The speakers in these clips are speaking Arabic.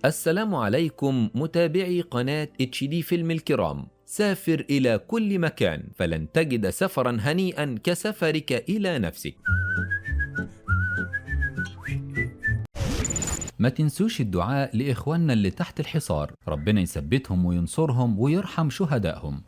السلام عليكم متابعي قناة HD فيلم الكرام. سافر إلى كل مكان فلن تجد سفرا هنيئا كسفرك إلى نفسك. ما تنسوش الدعاء لإخواننا اللي تحت الحصار، ربنا يثبتهم وينصرهم ويرحم شهدائهم.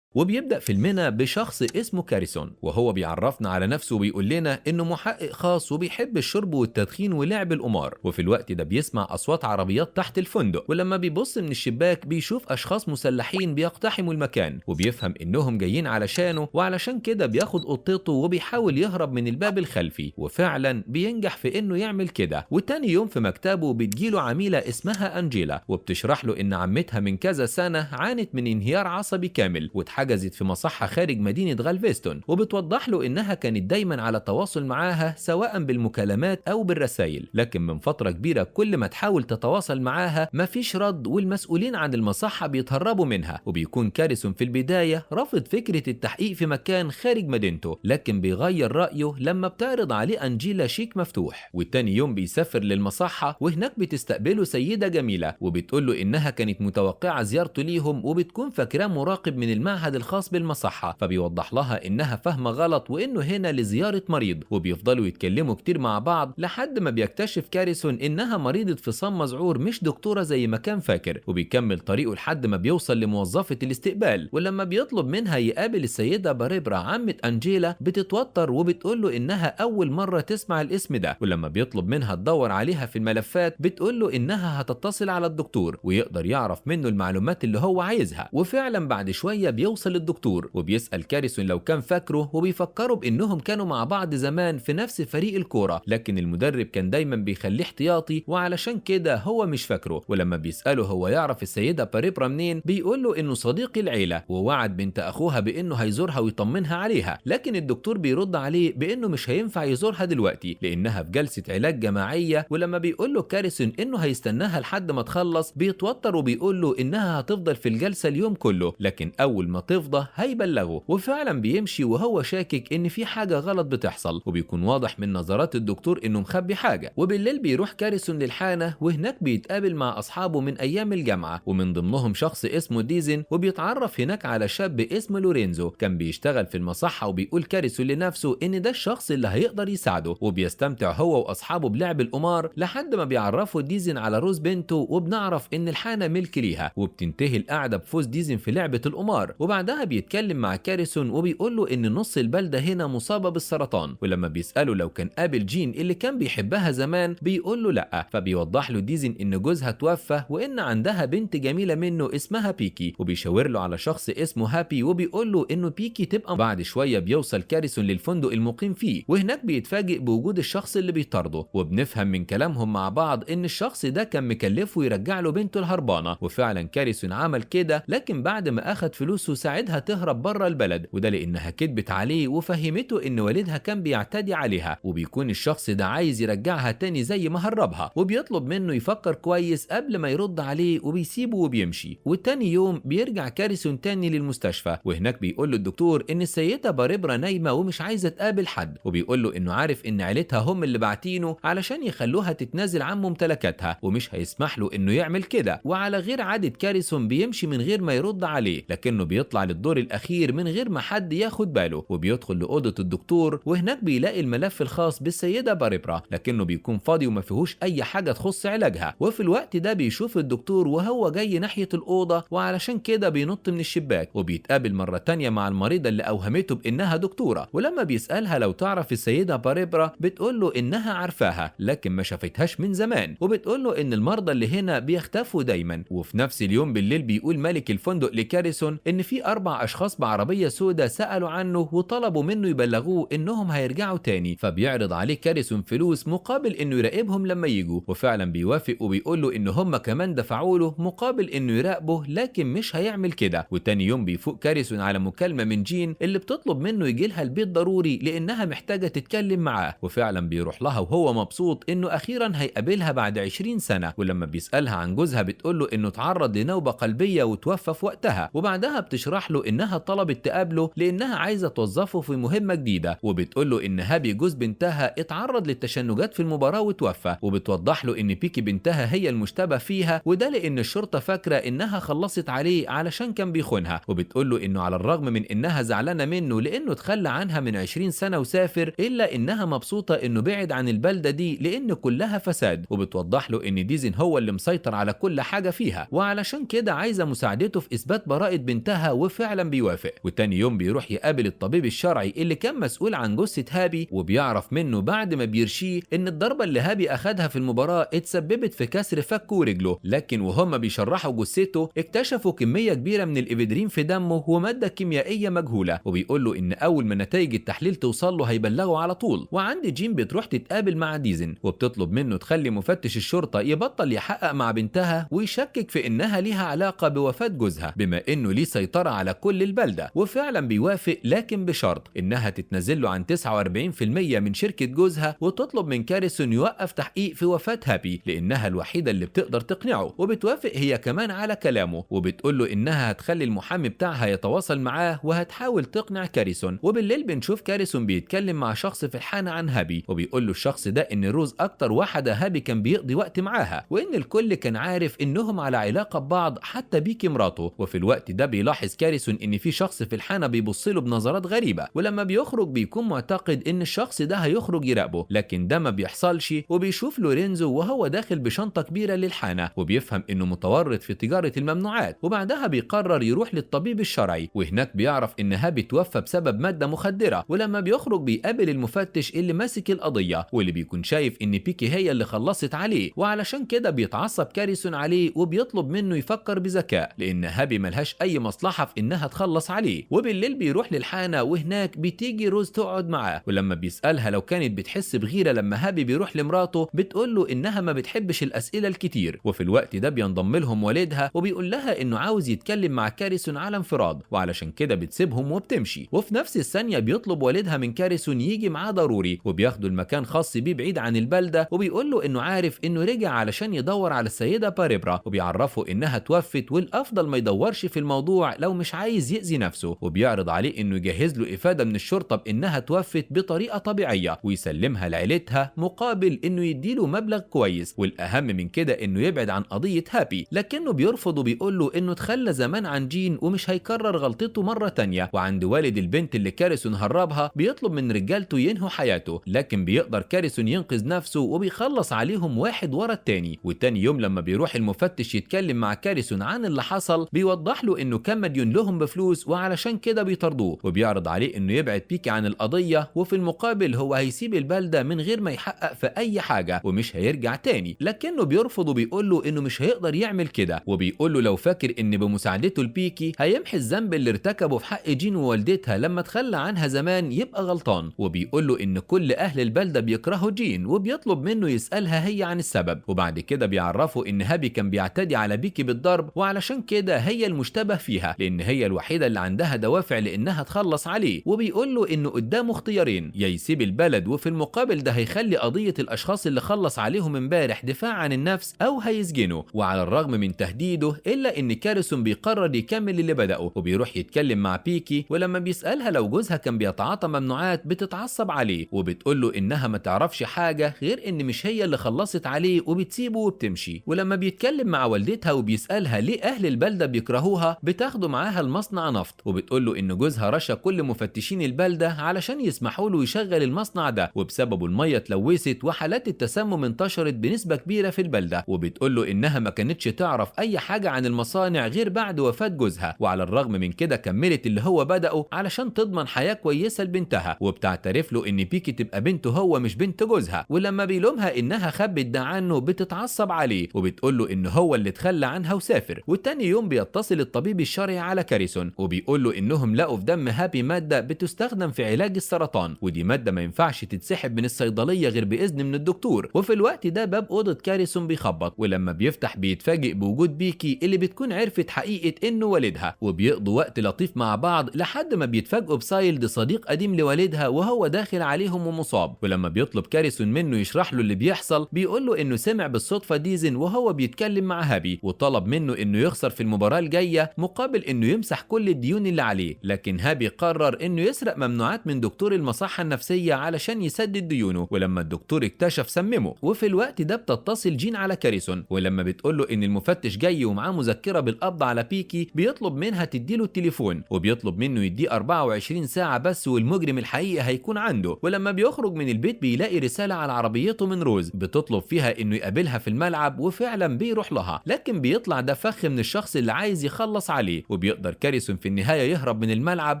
وبيبدأ فيلمنا بشخص اسمه كاريسون، وهو بيعرفنا على نفسه وبيقول لنا انه محقق خاص وبيحب الشرب والتدخين ولعب القمار، وفي الوقت ده بيسمع اصوات عربيات تحت الفندق، ولما بيبص من الشباك بيشوف اشخاص مسلحين بيقتحموا المكان، وبيفهم انهم جايين علشانه، وعلشان كده بياخد قطته وبيحاول يهرب من الباب الخلفي، وفعلا بينجح في انه يعمل كده. وتاني يوم في مكتبه بتجيله عميلة اسمها أنجيلا، وبتشرح له ان عمتها من كذا سنة عانت من انهيار عصبي كامل حجزت في مصحة خارج مدينة غالفيستون، وبتوضح له إنها كانت دايما على تواصل معاها سواء بالمكالمات أو بالرسائل، لكن من فترة كبيرة كل ما تحاول تتواصل معاها مفيش رد، والمسؤولين عن المصحة بيتهربوا منها. وبيكون كاريسون في البداية رافض فكرة التحقيق في مكان خارج مدينته، لكن بيغير رأيه لما بتعرض عليه أنجيلا شيك مفتوح. والتاني يوم بيسافر للمصحة، وهناك بتستقبله سيدة جميلة وبتقول له إنها كانت متوقعة زيارته ليهم، وبتكون فاكراه مراقب من المعهد الخاص بالمصحة، فبيوضح لها انها فاهمة غلط وانه هنا لزيارة مريض. وبيفضلوا يتكلموا كتير مع بعض لحد ما بيكتشف كاريسون انها مريضة فصام مذعور مش دكتورة زي ما كان فاكر، وبيكمل طريقه لحد ما بيوصل لموظفة الاستقبال، ولما بيطلب منها يقابل السيدة باريبرا عمة أنجيلا بتتوتر وبتقول له انها اول مرة تسمع الاسم ده، ولما بيطلب منها تدور عليها في الملفات بتقول له انها هتتصل على الدكتور ويقدر يعرف منه المعلومات اللي هو عايزها. وفعلا بعد شوية بيوصل الدكتور وبيسأل كاريسون لو كان فاكره، وبيفكروا بانهم كانوا مع بعض زمان في نفس فريق الكورة، لكن المدرب كان دايما بيخليه احتياطي وعلشان كده هو مش فاكره. ولما بيسأله هو يعرف السيدة باريبرا منين، بيقول له انه صديق العيلة ووعد بنت اخوها بانه هيزورها ويطمنها عليها، لكن الدكتور بيرد عليه بانه مش هينفع يزورها دلوقتي لانها في جلسة علاج جماعية. ولما بيقول له كاريسون انه هيستناها لحد ما تخلص بيتوتر وبيقول له انها هتفضل في الجلسة اليوم كله، لكن اول ما تفضى هيبلغه. وفعلا بيمشي وهو شاكك ان في حاجة غلط بتحصل، وبيكون واضح من نظرات الدكتور انه مخبي حاجة. وبالليل بيروح كاريسون للحانة، وهناك بيتقابل مع اصحابه من ايام الجامعة، ومن ضمنهم شخص اسمه ديزن، وبيتعرف هناك على شاب اسمه لورينزو كان بيشتغل في المصحة. وبيقول كاريسون لنفسه ان ده الشخص اللي هيقدر يساعده، وبيستمتع هو واصحابه بلعب القمار لحد ما بيعرفوا ديزن على روز بنته، وبنعرف ان الحانة ملك ليها، وبتنتهي القعدة بفوز ديزن في لعبة القمار. وبعدها بيتكلم مع كاريسون وبيقول له ان نص البلدة هنا مصابة بالسرطان، ولما بيسأله لو كان قابل جين اللي كان بيحبها زمان بيقول له لا، فبيوضح له ديزن ان جوزها توفى وان عندها بنت جميلة منه اسمها بيكي، وبيشاور له على شخص اسمه هابي وبيقول له انه بيكي تبقى. بعد شوية بيوصل كاريسون للفندق المقيم فيه، وهناك بيتفاجئ بوجود الشخص اللي بيطارده، وبنفهم من كلامهم مع بعض ان الشخص ده كان مكلفه يرجع له بنته الهربانة. وفعلا كاريسون عمل كده، لكن بعد ما اخد فلوسه ساعدها تهرب بره البلد، وده لانها كدبت عليه وفهمته ان والدها كان بيعتدي عليها، وبيكون الشخص ده عايز يرجعها تاني زي ما هربها، وبيطلب منه يفكر كويس قبل ما يرد عليه وبيسيبه وبيمشي. وتاني يوم بيرجع كاريسون تاني للمستشفى، وهناك بيقول له الدكتور ان السيدة باريبرا نايمة ومش عايزة تقابل حد، وبيقول له انه عارف ان عيلتها هم اللي باعتينه علشان يخلوها تتنازل عن ممتلكاتها، ومش هيسمح له انه يعمل كده. وعلى غير عادة كاريسون بيمشي من غير ما يرد عليه، لكنه بيطلع للدور الاخير من غير ما حد ياخد باله، وبيدخل لاوضه الدكتور، وهناك بيلاقي الملف الخاص بالسيده باريبرا، لكنه بيكون فاضي وما فيهوش اي حاجه تخص علاجها. وفي الوقت ده بيشوف الدكتور وهو جاي ناحيه الاوضه، وعلشان كده بينط من الشباك، وبيتقابل مره تانية مع المريضه اللي اوهمته بانها دكتوره. ولما بيسالها لو تعرف السيده باريبرا بتقول له انها عارفاها لكن ما شافتهاش من زمان، وبتقول له ان المرضى اللي هنا بيختفوا دايما. وفي نفس اليوم بالليل بيقول ملك الفندق لكاريسون ان في 4 اشخاص بعربيه سوداء سالوا عنه وطلبوا منه يبلغوه انهم هيرجعوا تاني، فبيعرض عليه كاريسون فلوس مقابل انه يراقبهم لما يجوا، وفعلا بيوافق وبيقول له ان هم كمان دفعوا له مقابل انه يراقبه، لكن مش هيعمل كده. وتاني يوم بيفوق كاريسون على مكالمه من جين اللي بتطلب منه يجي لها البيت ضروري لانها محتاجه تتكلم معاه، وفعلا بيروح لها وهو مبسوط انه اخيرا هيقابلها بعد 20 سنه. ولما بيسالها عن جوزها بتقول له انه تعرض لنوبه قلبيه وتوفى في وقتها، وبعدها بتشرب بتشرح له انها طلبت تقابله لانها عايزه توظفه في مهمه جديده، وبتقول له ان هابي جوز بنتها اتعرض للتشنجات في المباراه وتوفى، وبتوضح له ان بيكي بنتها هي المشتبه فيها، وده لان الشرطه فاكره انها خلصت عليه علشان كان بيخونها. وبتقول له انه على الرغم من انها زعلانه منه لانه اتخلى عنها من 20 سنه وسافر، الا انها مبسوطه انه بعد عن البلده دي لان كلها فساد. وبتوضح له ان ديزن هو اللي مسيطر على كل حاجه فيها، وعلشان كده عايزه مساعدته في اثبات براءه بنتها، وفعلا بيوافق. وتاني يوم بيروح يقابل الطبيب الشرعي اللي كان مسؤول عن جثه هابي، وبيعرف منه بعد ما بيرشيه ان الضربه اللي هابي اخدها في المباراه اتسببت في كسر فكه ورجله، لكن وهم بيشرحوا جثته اكتشفوا كميه كبيره من الإبيدرين في دمه وماده كيميائيه مجهوله. وبيقول له ان اول ما نتائج التحليل توصل له هيبلغه على طول. وعند جين بتروح تتقابل مع ديزن وبتطلب منه تخلي مفتش الشرطه يبطل يحقق مع بنتها ويشكك في انها ليها علاقه بوفاه جوزها، بما انه ليه سيطره على كل البلده. وفعلا بيوافق، لكن بشرط انها تتنازل له عن 49% من شركه جوزها، وتطلب من كاريسون يوقف تحقيق في وفاه هابي لانها الوحيده اللي بتقدر تقنعه. وبتوافق هي كمان على كلامه، وبتقول له انها هتخلي المحامي بتاعها يتواصل معاه وهتحاول تقنع كاريسون. وبالليل بنشوف كاريسون بيتكلم مع شخص في الحانه عن هابي، وبيقول له الشخص ده ان روز اكتر واحده هابي كان بيقضي وقت معاها، وان الكل كان عارف انهم على علاقه ببعض حتى بيكي مراته. وفي الوقت ده بيلاحظ كاريسون ان في شخص في الحانه بيبص له بنظرات غريبه، ولما بيخرج بيكون معتقد ان الشخص ده هيخرج يراقبه، لكن ده ما بيحصلش. وبيشوف لورينزو وهو داخل بشنطه كبيره للحانه، وبيفهم انه متورط في تجاره الممنوعات. وبعدها بيقرر يروح للطبيب الشرعي، وهناك بيعرف ان هابي توفى بسبب ماده مخدره. ولما بيخرج بيقابل المفتش اللي ماسك القضيه، واللي بيكون شايف ان بيكي هي اللي خلصت عليه، وعلشان كده بيتعصب كاريسون عليه وبيطلب منه يفكر بذكاء لان هابي ملهاش اي مصلحه في انها تخلص عليه. وبالليل بيروح للحانه، وهناك بتيجي روز تقعد معاه، ولما بيسالها لو كانت بتحس بغيره لما هابي بيروح لمراته، بتقول له انها ما بتحبش الاسئله الكتير. وفي الوقت ده بينضم لهم والدها، وبيقول لها انه عاوز يتكلم مع كاريسون على انفراد، وعلشان كده بتسيبهم وبتمشي. وفي نفس الثانيه بيطلب والدها من كاريسون يجي معاه ضروري، وبياخدوا المكان خاص بيه بعيد عن البلده، وبيقول له انه عارف انه رجع علشان يدور على السيده باريبرا، وبيعرفه انها توفت والافضل ما يدورش في الموضوع لو مش عايز يأذي نفسه. وبيعرض عليه انه يجهز له افاده من الشرطه بانها توفت بطريقه طبيعيه ويسلمها لعيلتها مقابل انه يديله مبلغ كويس، والاهم من كده انه يبعد عن قضيه هابي. لكنه بيرفض وبيقول له انه اتخلى زمان عن جين ومش هيكرر غلطته مره تانية. وعند والد البنت اللي كاريسون هربها بيطلب من رجالته ينهوا حياته، لكن بيقدر كاريسون ينقذ نفسه وبيخلص عليهم واحد ورا التاني. وتاني يوم لما بيروح المفتش يتكلم مع كاريسون عن اللي حصل، بيوضح له انه كان مديون لهم بفلوس وعلشان كده بيطردوه، وبيعرض عليه انه يبعد بيكي عن القضيه، وفي المقابل هو هيسيب البلده من غير ما يحقق في اي حاجه ومش هيرجع تاني. لكنه بيرفض وبيقول له انه مش هيقدر يعمل كده، وبيقول له لو فاكر ان بمساعدته لبيكي هيمحي الذنب اللي ارتكبه في حق جين ووالدتها لما تخلى عنها زمان يبقى غلطان. وبيقول له ان كل اهل البلده بيكرهوا جين، وبيطلب منه يسالها هي عن السبب. وبعد كده بيعرفوا ان هابي كان بيعتدي على بيكي بالضرب، وعلشان كده هي المشتبه فيها لان هي الوحيده اللي عندها دوافع لانها تخلص عليه. وبيقول له انه قدامه اختيارين، يا يسيب البلد وفي المقابل ده هيخلي قضيه الاشخاص اللي خلص عليهم امبارح دفاع عن النفس، او هيسجنه. وعلى الرغم من تهديده الا ان كاريسون بيقرر يكمل اللي بدأه، وبيروح يتكلم مع بيكي. ولما بيسالها لو جوزها كان بيتعاطى ممنوعات بتتعصب عليه، وبتقول له انها ما تعرفش حاجه غير ان مش هي اللي خلصت عليه، وبتسيبه وبتمشي. ولما بيتكلم مع والدتها وبيسالها ليه اهل البلده بيكرهوها، بتاخده معاها المصنع نفط، وبتقول له ان جوزها رشا كل مفتشين البلده علشان يسمحوا له يشغل المصنع ده، وبسببه الميه اتلوثت وحالات التسمم انتشرت بنسبه كبيره في البلده. وبتقول له انها ما كانتش تعرف اي حاجه عن المصانع غير بعد وفاه جوزها، وعلى الرغم من كده كملت اللي هو بدأه علشان تضمن حياه كويسه لبنتها. وبتعترف له ان بيكي تبقى بنته هو مش بنت جوزها، ولما بيلومها انها خبت ده عنه بتتعصب عليه، وبتقول له ان هو اللي اتخلى عنها وسافر. وتاني يوم بيتصل الطبيب الشرعي على كاريسون، وبيقول له انهم لقوا في دم هابي ماده بتستخدم في علاج السرطان، ودي ماده ما ينفعش تتسحب من الصيدليه غير باذن من الدكتور. وفي الوقت ده باب اوضه كاريسون بيخبط، ولما بيفتح بيتفاجئ بوجود بيكي اللي بتكون عرفت حقيقه انه والدها، وبيقضوا وقت لطيف مع بعض لحد ما بيتفاجئوا بسايلد صديق قديم لوالدها وهو داخل عليهم ومصاب. ولما بيطلب كاريسون منه يشرح له اللي بيحصل، بيقول له انه سمع بالصدفه ديزن وهو بيتكلم مع هابي، وطلب منه انه يخسر في المباراه الجايه مقابل انه انه يمسح كل الديون اللي عليه، لكن هابي قرر انه يسرق ممنوعات من دكتور المصحة النفسية علشان يسدد ديونه، ولما الدكتور اكتشف سممه. وفي الوقت ده بتتصل جين على كاريسون، ولما بتقوله ان المفتش جاي ومعاه مذكرة بالقبض على بيكي بيطلب منها تديله التليفون، وبيطلب منه يديه 24 ساعة بس والمجرم الحقيقي هيكون عنده. ولما بيخرج من البيت بيلاقي رسالة على عربيته من روز بتطلب فيها انه يقابلها في الملعب، وفعلا بيروح لها، لكن بيطلع ده فخ من الشخص اللي عايز يخلص عليه. وبيقدر كاريسون في النهاية يهرب من الملعب،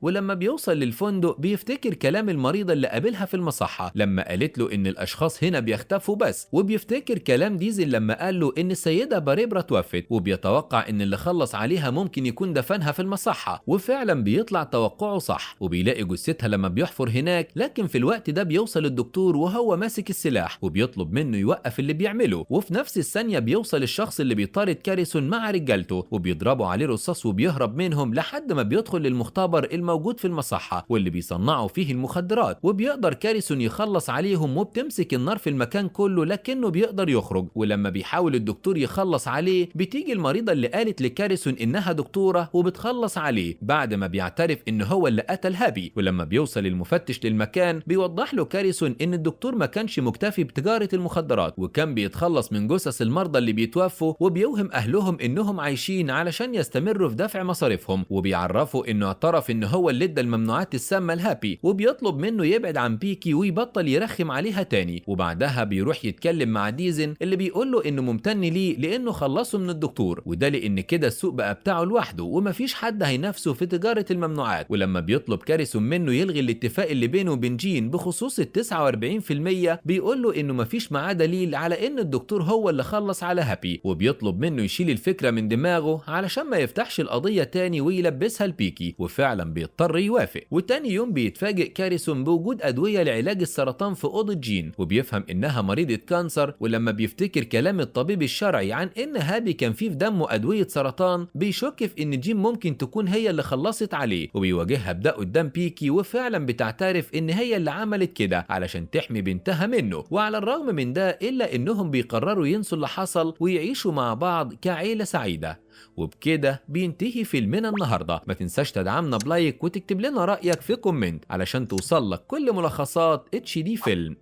ولما بيوصل للفندق بيفتكر كلام المريضة اللي قابلها في المصحة لما قالت له ان الاشخاص هنا بيختفوا بس، وبيفتكر كلام ديزل لما قال له ان السيدة باريبرا توفت، وبيتوقع ان اللي خلص عليها ممكن يكون دفنها في المصحة. وفعلا بيطلع توقعه صح، وبيلاقي جثتها لما بيحفر هناك. لكن في الوقت ده بيوصل الدكتور وهو ماسك السلاح، وبيطلب منه يوقف اللي بيعمله. وفي نفس الثانية بيوصل الشخص اللي بيطارد كاريسون مع رجالته، وبيضربوا عليه رصاص وبيهرب منهم لحد ما بيدخل للمختبر الموجود في المصحة واللي بيصنعوا فيه المخدرات. وبيقدر كاريسون يخلص عليهم، وبتمسك النار في المكان كله لكنه بيقدر يخرج. ولما بيحاول الدكتور يخلص عليه بتيجي المريضة اللي قالت لكاريسون انها دكتورة وبتخلص عليه بعد ما بيعترف ان هو اللي قتل هابي. ولما بيوصل المفتش للمكان بيوضح له كاريسون ان الدكتور ما كانش مكتفي بتجارة المخدرات، وكان بيتخلص من جثث المرضى اللي بيتوفوا وبيوهم اهلهم انهم عايشين علشان يستمروا في دفع مصاريفهم. وبيعرفوا انه اعترف ان هو اللي ادى الممنوعات السامة لهابي، وبيطلب منه يبعد عن بيكي ويبطل يرخم عليها تاني. وبعدها بيروح يتكلم مع ديزن اللي بيقول له انه ممتن ليه لانه خلصه من الدكتور، وده لان كده السوق بقى بتاعه لوحده ومفيش حد هينافسه في تجارة الممنوعات. ولما بيطلب كاريسون منه يلغي الاتفاق اللي بينه وبين جين بخصوص ال 49%، بيقول له انه مفيش معاه دليل على ان الدكتور هو اللي خلص على هابي، وبيطلب منه يشيل الفكرة من دماغه علشان ما يفتحش القضية تاني ويلبسها لبيكي. وفعلا بيضطر يوافق. وتاني يوم بيتفاجئ كاريسون بوجود ادوية لعلاج السرطان في اوضة جين، وبيفهم انها مريضة كانسر. ولما بيفتكر كلام الطبيب الشرعي عن ان هابي كان فيه في دمه ادوية سرطان بيشك في ان جين ممكن تكون هي اللي خلصت عليه، وبيواجهها بده قدام بيكي، وفعلا بتعترف ان هي اللي عملت كده علشان تحمي بنتها منه. وعلى الرغم من ده الا انهم بيقرروا ينسوا اللي حصل ويعيشوا مع بعض كعيلة سعيدة. وبكده بينتهي فيلمنا النهارده. ما تنساش تدعمنا بلايك وتكتب لنا رأيك في كومنت علشان توصل لك كل ملخصات HD فيلم.